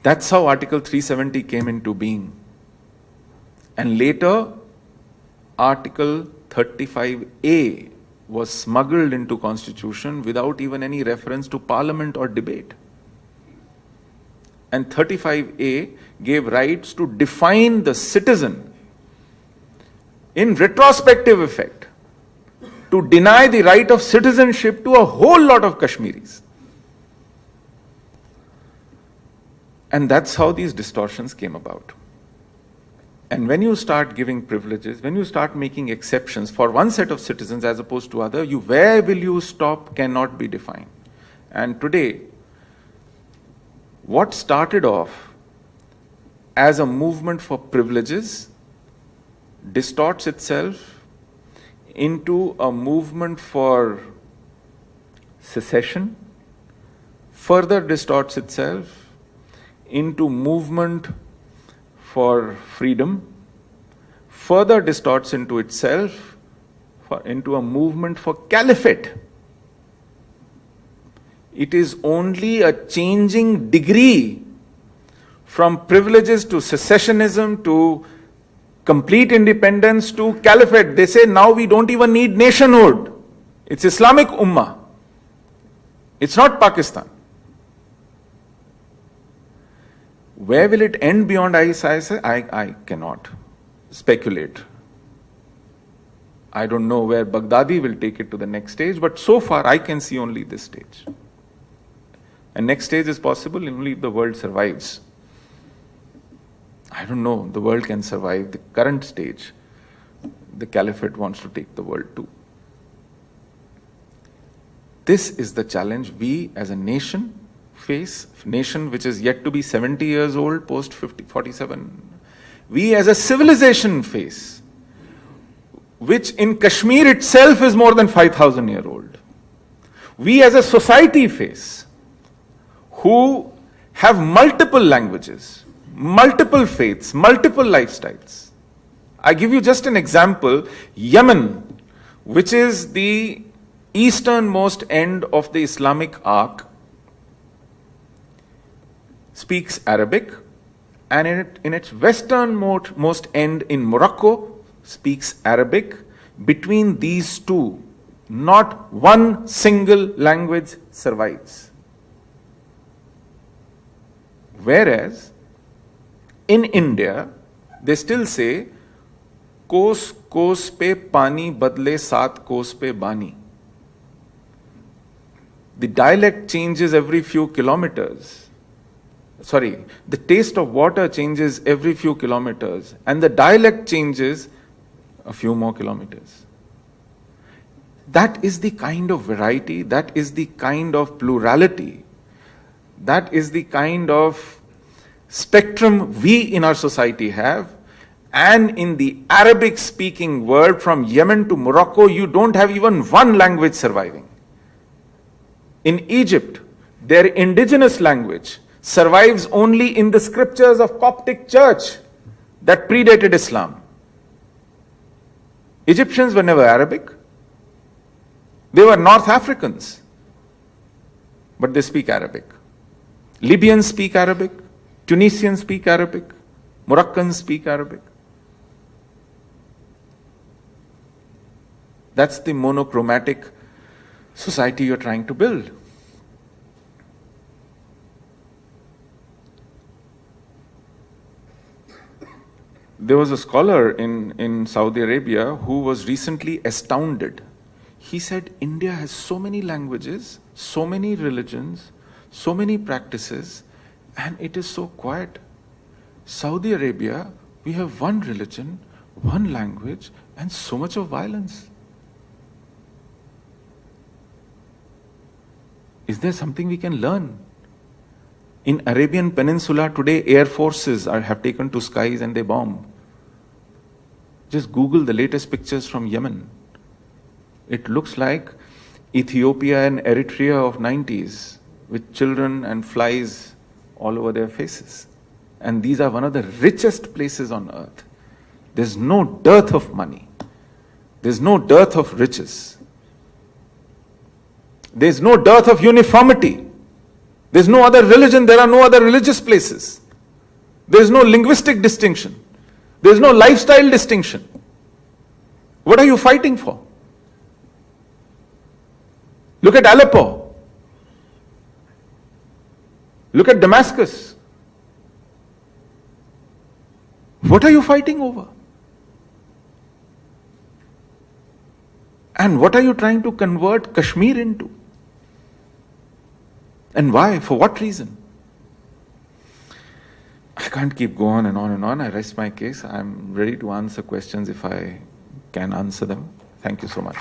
That's how Article 370 came into being. And later, Article 35A was smuggled into Constitution without even any reference to Parliament or debate. And 35A gave rights to define the citizen in retrospective effect, to deny the right of citizenship to a whole lot of Kashmiris. And that's how these distortions came about. And when you start giving privileges, when you start making exceptions for one set of citizens as opposed to other, where will you stop cannot be defined. And today, what started off as a movement for privileges distorts itself into a movement for secession, further distorts itself into movement for freedom, further distorts into itself into a movement for caliphate. It is only a changing degree from privileges to secessionism to complete independence to caliphate. They say now we don't even need nationhood. It's Islamic Ummah. It's not Pakistan. Where will it end beyond ISIS? I cannot speculate. I don't know where Baghdadi will take it to the next stage, but so far I can see only this stage. And next stage is possible only if the world survives. I don't know, the world can survive the current stage. The caliphate wants to take the world too. This is the challenge we as a nation face, nation which is yet to be 70 years old post 47. We as a civilization face, which in Kashmir itself is more than 5,000 years old. We as a society face, who have multiple languages, multiple faiths, multiple lifestyles. I give you just an example. Yemen, which is the easternmost end of the Islamic arc, speaks Arabic, and in its westernmost end in Morocco speaks Arabic. Between these two, not one single language survives. Whereas in India, they still say, Kos kos pe pani badle saat kos pe bani. The dialect changes every few kilometers. Sorry, the taste of water changes every few kilometers, and the dialect changes a few more kilometers. That is the kind of variety, that is the kind of plurality, that is the kind of spectrum we in our society have. And in the Arabic speaking world, from Yemen to Morocco, you don't have even one language surviving. In Egypt, their indigenous language survives only in the scriptures of Coptic church that predated Islam. Egyptians were never Arabic. They were North Africans, but they speak Arabic. Libyans speak Arabic. Tunisians speak Arabic. Moroccans speak Arabic. That's the monochromatic society you're trying to build. There was a scholar in Saudi Arabia who was recently astounded. He said, India has so many languages, so many religions, so many practices, and it is so quiet. Saudi Arabia, we have one religion, one language, and so much of violence. Is there something we can learn? In Arabian Peninsula today, air forces have taken to skies and they bomb. Just Google the latest pictures from Yemen. It looks like Ethiopia and Eritrea of 90s, with children and flies all over their faces. And these are one of the richest places on earth. There's no dearth of money. There's no dearth of riches. There's no dearth of uniformity. There's no other religion, there are no other religious places. There's no linguistic distinction. There's no lifestyle distinction. What are you fighting for? Look at Aleppo. Look at Damascus. What are you fighting over? And what are you trying to convert Kashmir into? And why? For what reason? I can't keep going on and on and on. I rest my case. I'm ready to answer questions if I can answer them. Thank you so much.